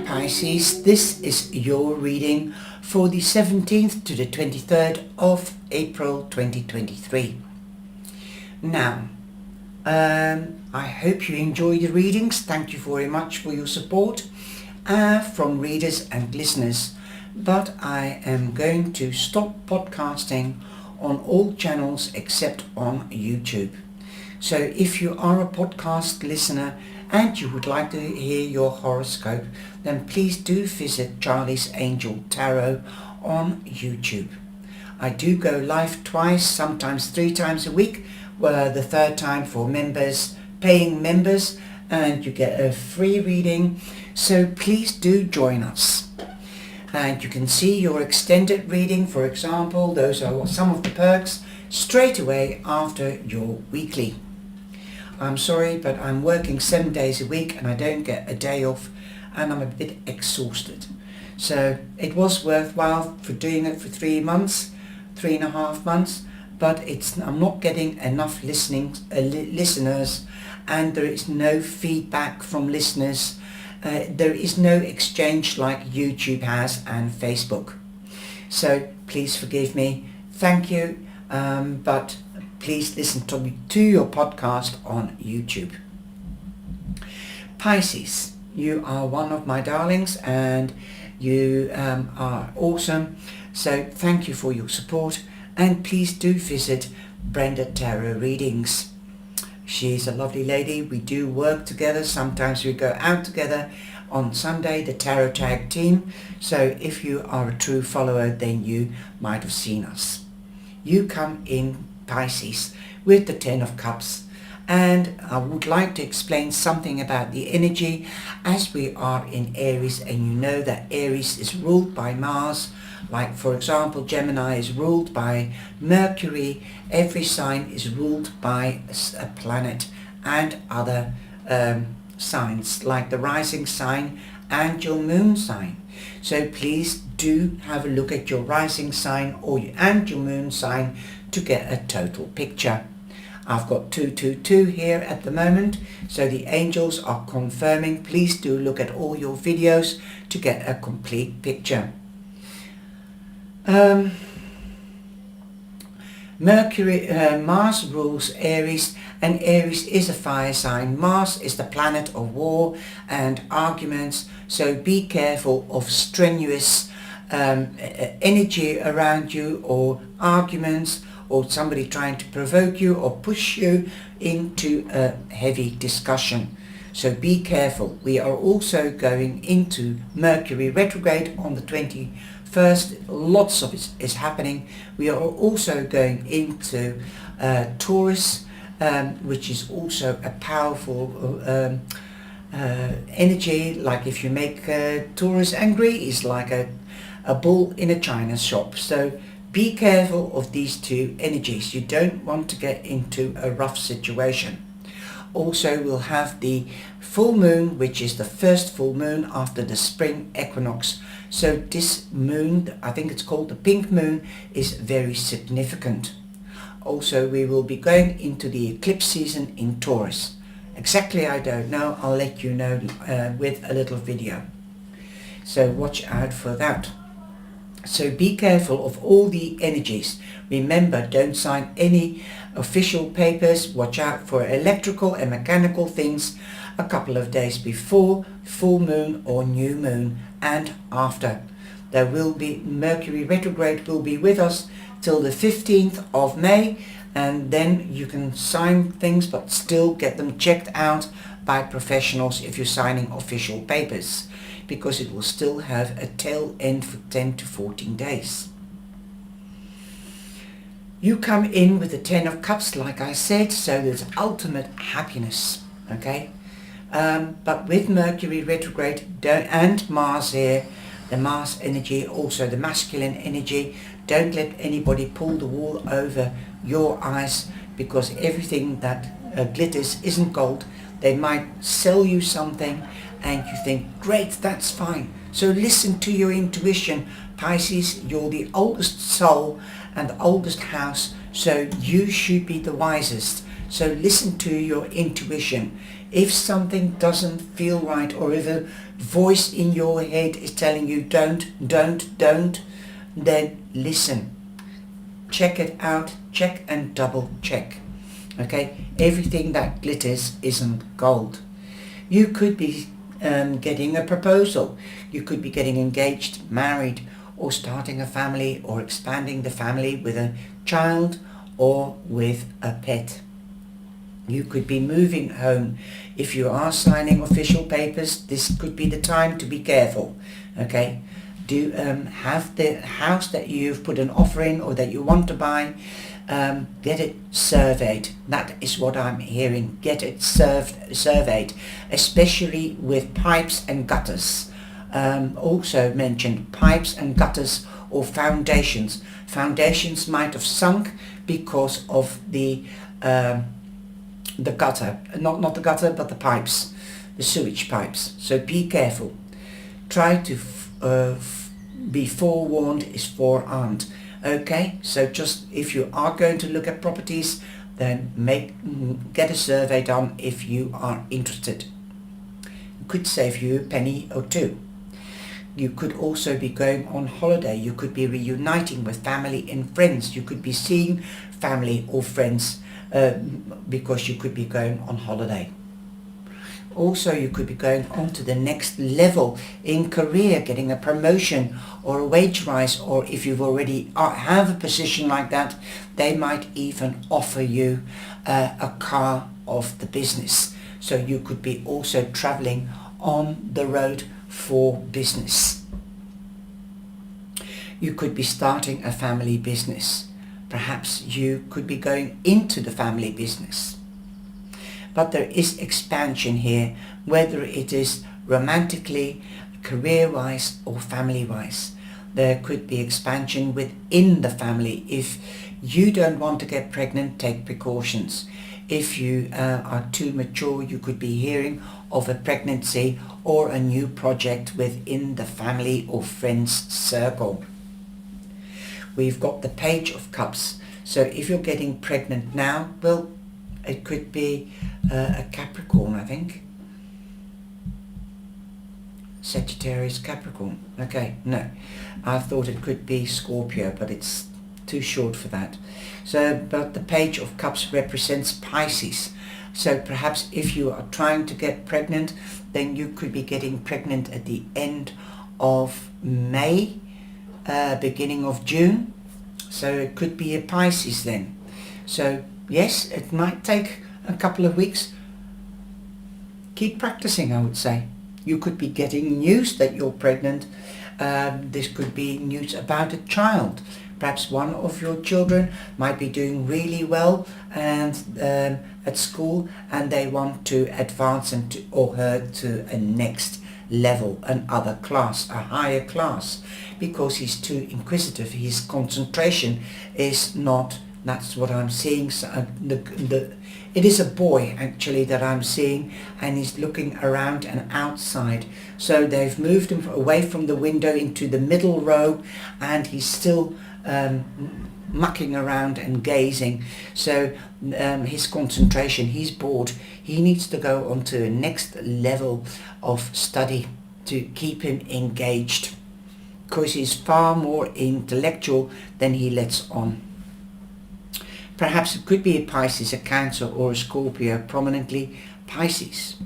Pisces, this is your reading for the 17th to the 23rd of April 2023. Now, I hope you enjoy the readings. Thank you very much for your support from readers and listeners. But I am going to stop podcasting on all channels except on YouTube. So if you are a podcast listener and you would like to hear your horoscope, then please do visit Charliesangeltarot on YouTube. I do go live twice, sometimes 3 times a week, where the third time for members, paying members, and you get a free reading. So please do join us. And you can see your extended reading, for example, those are some of the perks, straight away after your weekly. I'm sorry, but I'm working 7 days a week and I don't get a day off and I'm a bit exhausted. So it was worthwhile for doing it for 3 months, 3.5 months, but I'm not getting enough listeners, and there is no feedback from listeners. There is no exchange like YouTube has and Facebook. So please forgive me. Thank you. But please listen to your podcast on YouTube. Pisces, you are one of my darlings and you are awesome. So thank you for your support, and please do visit Brenda Tarot Readings. She's a lovely lady. We do work together. Sometimes we go out together. On Sunday, the Tarot Tag Team. So if you are a true follower, then you might have seen us. You come in, Pisces, with the 10 of Cups, and I would like to explain something about the energy as we are in Aries, and you know that Aries is ruled by Mars. Like for example, Gemini is ruled by Mercury. Every sign is ruled by a planet, and other signs like the rising sign and your moon sign. So please do have a look at your rising sign and your moon sign to get a total picture. I've got 222 here at the moment, so the angels are confirming. Please do look at all your videos to get a complete picture. Mars rules Aries, and Aries is a fire sign. Mars is the planet of war and arguments, so be careful of strenuous energy around you, or arguments, or somebody trying to provoke you or push you into a heavy discussion. So be careful. We are also going into Mercury retrograde on the 21st. Lots of it is happening. We are also going into Taurus, which is also a powerful energy. Like if you make Taurus angry, is like a bull in a china shop. So be careful of these two energies. You don't want to get into a rough situation. Also, we'll have the full moon, which is the first full moon after the spring equinox. So this moon, I think it's called the pink moon, is very significant. Also, we will be going into the eclipse season in Taurus. Exactly, I don't know. I'll let you know with a little video. So watch out for that. So be careful of all the energies. Remember, don't sign any official papers. Watch out for electrical and mechanical things a couple of days before full moon or new moon and after. There will be Mercury retrograde will be with us till the 15th of May, and then you can sign things but still get them checked out by professionals if you're signing official papers, because it will still have a tail end for 10 to 14 days. You come in with the 10 of Cups, like I said, so there's ultimate happiness, okay? But with Mercury retrograde and Mars here, the Mars energy, also the masculine energy, don't let anybody pull the wool over your eyes, because everything that glitters isn't gold. They might sell you something and you think, great, that's fine. So listen to your intuition. Pisces, you're the oldest soul and the oldest house, so you should be the wisest. So listen to your intuition. If something doesn't feel right, or if a voice in your head is telling you don't, then listen. Check it out, check and double check. Okay, everything that glitters isn't gold. You could be getting a proposal. You could be getting engaged, married, or starting a family, or expanding the family with a child or with a pet. You could be moving home. If you are signing official papers, this could be the time to be careful. Okay, do have the house that you've put an offer in or that you want to buy, get it surveyed. That is what I'm hearing. Get it surveyed, especially with pipes and gutters. Also mentioned pipes and gutters or foundations. Foundations might have sunk because of the gutter, not the gutter, but the pipes, the sewage pipes. So be careful. Try to be forewarned is forearmed. Okay, so just if you are going to look at properties, then get a survey done if you are interested. It could save you a penny or two. You could also be going on holiday. You could be reuniting with family and friends. You could be seeing family or friends because you could be going on holiday. Also, you could be going on to the next level in career, getting a promotion or a wage rise, or if you've already have a position like that, they might even offer you a car of the business. So you could be also traveling on the road for business. You could be starting a family business. Perhaps you could be going into the family business. But there is expansion here, whether it is romantically, career-wise or family-wise. There could be expansion within the family. If you don't want to get pregnant, take precautions. If you are too mature, you could be hearing of a pregnancy or a new project within the family or friends circle. We've got the Page of Cups. So if you're getting pregnant now, well, it could be a Capricorn, I think. Sagittarius, Capricorn. Okay, no. I thought it could be Scorpio, but it's too short for that. So, but the Page of Cups represents Pisces. So perhaps if you are trying to get pregnant, then you could be getting pregnant at the end of May, beginning of June. So it could be a Pisces then. So yes, it might take a couple of weeks. Keep practicing, I would say. You could be getting news that you're pregnant. This could be news about a child. Perhaps one of your children might be doing really well and at school, and they want to advance him or her to a next level, another class, a higher class, because he's too inquisitive. His concentration is not. That's what I'm seeing. So, it is a boy actually that I'm seeing, and he's looking around and outside. So they've moved him away from the window into the middle row, and he's still mucking around and gazing. So his concentration, he's bored. He needs to go on to a next level of study to keep him engaged, because he's far more intellectual than he lets on. Perhaps it could be a Pisces, a Cancer or a Scorpio, prominently Pisces.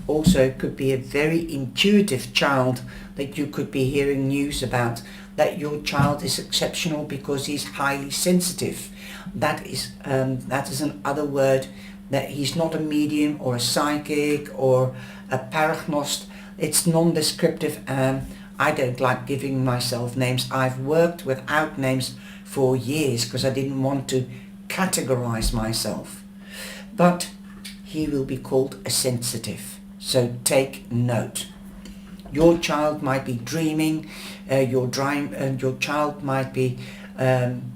Also, it could be a very intuitive child that you could be hearing news about, that your child is exceptional because he's highly sensitive. That is another word, that he's not a medium or a psychic or a PARAGNOST. It's non-descriptive. I don't like giving myself names. I've worked without names for years because I didn't want to categorize myself, but he will be called a sensitive. So take note. Your child might be dreaming. Your child might be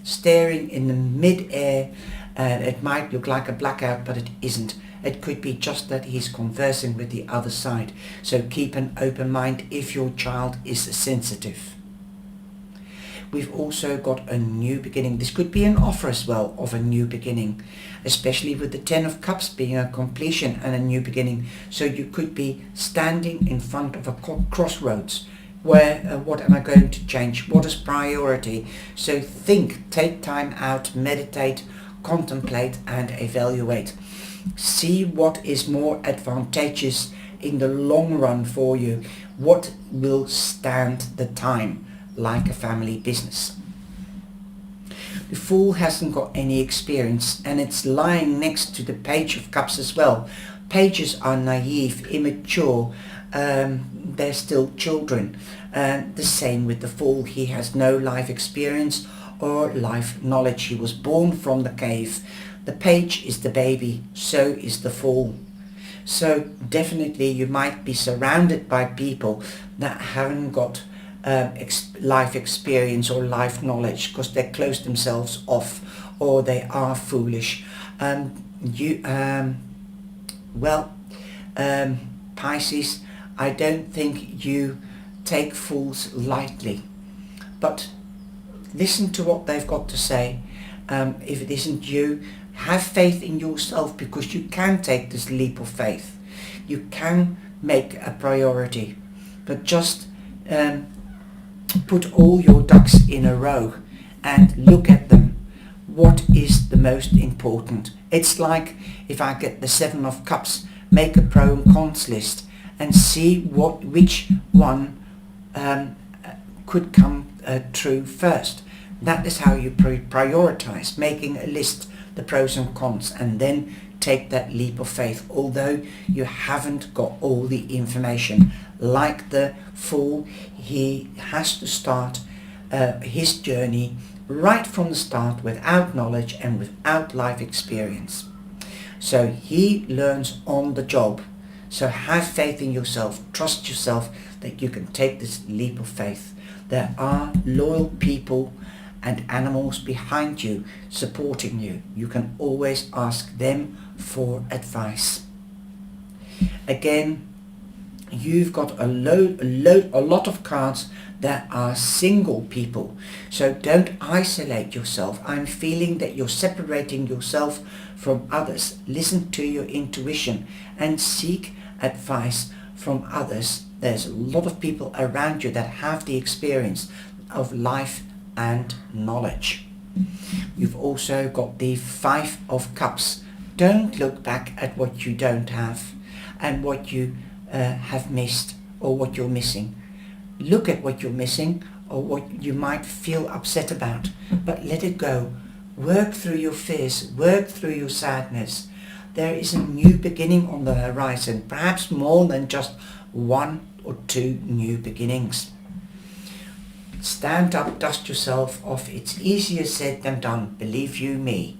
staring in the mid-air. It might look like a blackout, but it isn't. It could be just that he's conversing with the other side. So keep an open mind if your child is sensitive. We've also got a new beginning. This could be an offer as well of a new beginning, especially with the Ten of Cups being a completion and a new beginning. So you could be standing in front of a crossroads where what am I going to change? What is priority? So think, take time out, meditate, contemplate and evaluate. See what is more advantageous in the long run for you. What will stand the time, like a family business. The Fool hasn't got any experience, and it's lying next to the Page of Cups as well. Pages are naive, immature, they're still children. The same with the Fool. He has no life experience or life knowledge. He was born from the cave. The Page is the baby, so is the Fool. So definitely you might be surrounded by people that haven't got life experience or life knowledge, because they close themselves off or they are foolish. Pisces, I don't think you take fools lightly, but listen to what they've got to say. If it isn't you, have faith in yourself, because you can take this leap of faith. You can make a priority, but just put all your ducks in a row and look at them. What is the most important? It's like if I get the Seven of Cups, make a pro and cons list and see which one could come true first. That is how you prioritize, making a list, the pros and cons, and then take that leap of faith, although you haven't got all the information. Like the Fool, he has to start his journey right from the start without knowledge and without life experience. So he learns on the job. So have faith in yourself, trust yourself that you can take this leap of faith. There are loyal people and animals behind you, supporting you. You can always ask them for advice. Again, you've got a lot of cards that are single people. So don't isolate yourself. I'm feeling that you're separating yourself from others. Listen to your intuition and seek advice from others. There's a lot of people around you that have the experience of life and knowledge. You've also got the Five of Cups. Don't look back at what you don't have and what you have missed or what you're missing. Look at what you're missing or what you might feel upset about, but let it go. Work through your fears, work through your sadness. There is a new beginning on the horizon, perhaps more than just one or two new beginnings. Stand up, dust yourself off. It's easier said than done, believe you me.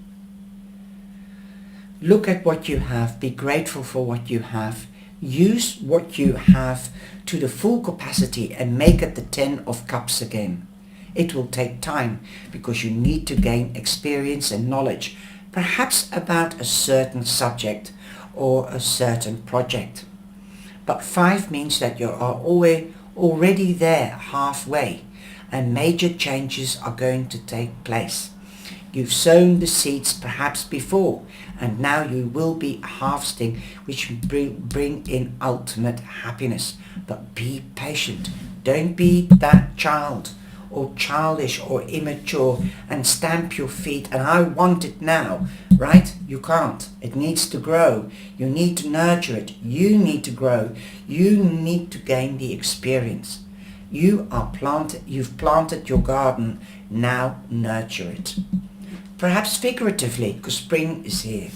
Look at what you have, be grateful for what you have. Use what you have to the full capacity and make it the Ten of Cups again. It will take time because you need to gain experience and knowledge, perhaps about a certain subject or a certain project. But 5 means that you are already there halfway, and major changes are going to take place. You've sown the seeds perhaps before, and now you will be harvesting, which will bring in ultimate happiness. But be patient. Don't be that child or childish or immature and stamp your feet and I want it now, right? You can't. It needs to grow. You need to nurture it. You need to grow. You need to gain the experience. You've planted your garden, now nurture it. Perhaps figuratively, because spring is here.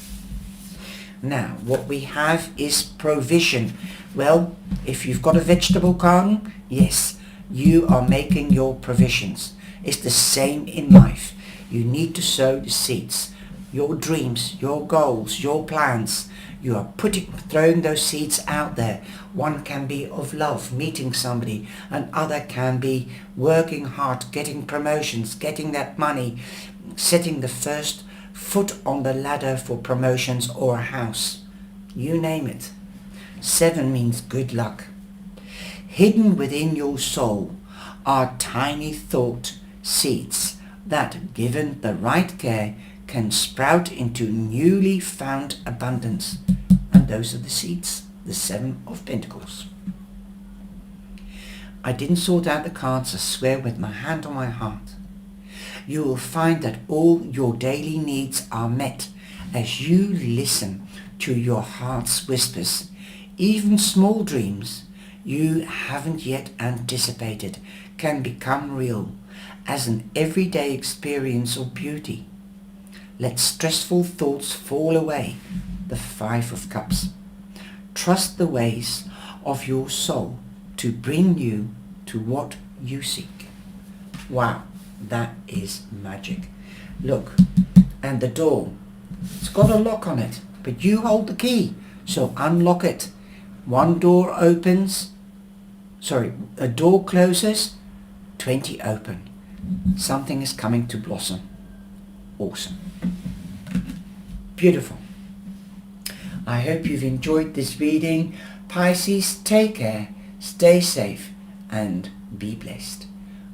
Now, what we have is provision. Well, if you've got a vegetable garden, yes, you are making your provisions. It's the same in life. You need to sow the seeds. Your dreams, your goals, your plans. You are throwing those seeds out there. One can be of love, meeting somebody. Another can be working hard, getting promotions, getting that money, setting the first foot on the ladder for promotions or a house. You name it. 7 means good luck. Hidden within your soul are tiny thought seeds that, given the right care, can sprout into newly found abundance. And those are the seeds, the 7 of Pentacles. I didn't sort out the cards, I swear with my hand on my heart. You will find that all your daily needs are met as you listen to your heart's whispers. Even small dreams you haven't yet anticipated can become real as an everyday experience of beauty. Let stressful thoughts fall away. The 5 of Cups. Trust the ways of your soul to bring you to what you seek. Wow, that is magic. Look, and the door, it's got a lock on it, but you hold the key, so unlock it. One door opens, a door closes, 20 open. Something is coming to blossom. Awesome. Beautiful. I hope you've enjoyed this reading. Pisces, take care, stay safe, and be blessed.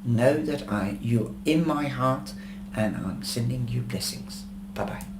Know that you're in my heart and I'm sending you blessings. Bye-bye.